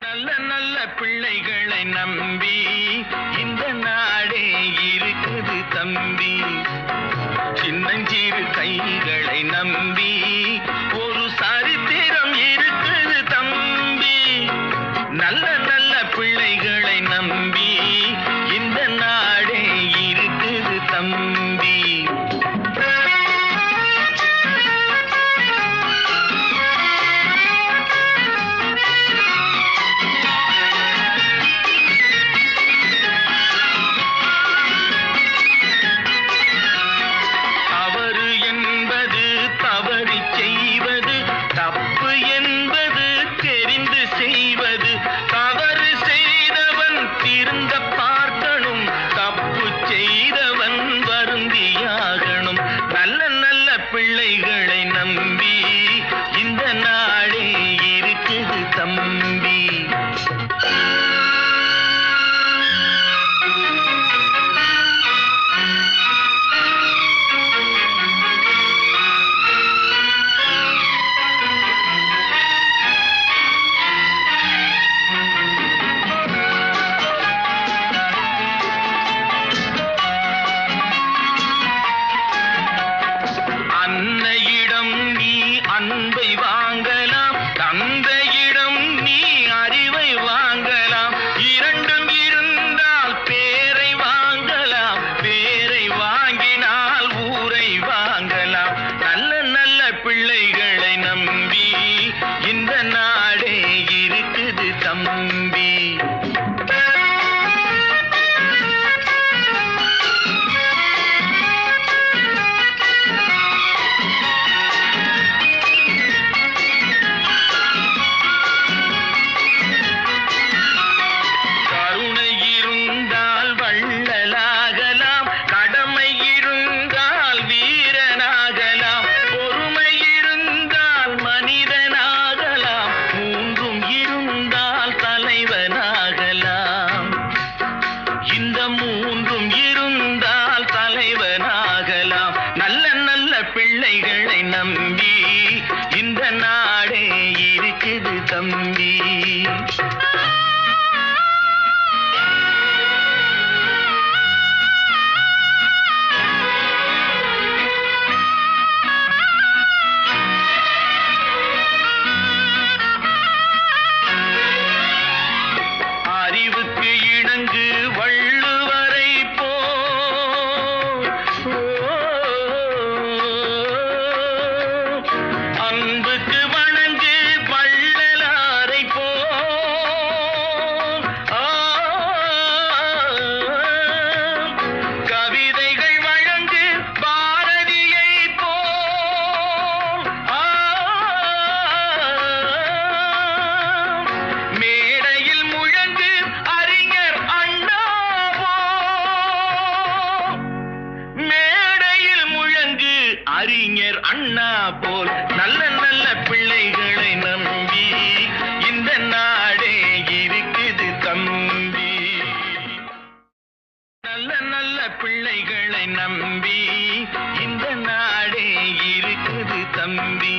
நல்ல நல்ல பிள்ளைகளை நம்பி இந்த நாடே இருக்குது தம்பி. சின்னஞ்சிறு கைகளை நம்பி ஒரு சரித்திரம் இருக்குது தம்பி. நல்ல நல்ல பிள்ளைகளை நம்பி இந்த நாடே இருக்குது தம்பி. தப்பு என்பது தெரிந்து செய்வது, தவறு செய்தவன் திருந்த பார்க்கணும், தப்பு செய்தவன் வருந்தியாகணும். நல்ல நல்ல பிள்ளைகளை நம்பி இந்த நாடே இருக்குது தம்பி. அன்னையிடம் நீ அன்பை வாங்கலாம், தந்தையிடம் நீ அறிவை வாங்கலாம். இரண்டும் இருந்தால் பேரை வாங்கலாம், பேரை வாங்கினால் ஊரை வாங்கலாம். நல்ல நல்ல பிள்ளைகளை நம்பி இந்த நாடே இருக்குது தம்பி. இந்த மூன்றும் இருந்தால் தலைவனாகலாம். நல்ல நல்ல பிள்ளைகளை நம்பி இந்த நாடே இருக்குது தம்பி. அறிவுக்கு இணங்கு வள்ளுவரை போல், அன்புக்கு வணங்கு வள்ளலாரை போல், கவிதைகள் வழங்கு பாரதியை போல், மேடையில் முழங்கு அறிஞர் அண்ணா போல், மேடையில் முழங்கு அறிஞர் அண்ணா போல். நல்ல நல்ல பிள்ளைகளை நம்பி இந்த நாடே இருக்குது தம்பி. நல்ல நல்ல பிள்ளைகளை நம்பி இந்த நாடே இருக்குது தம்பி.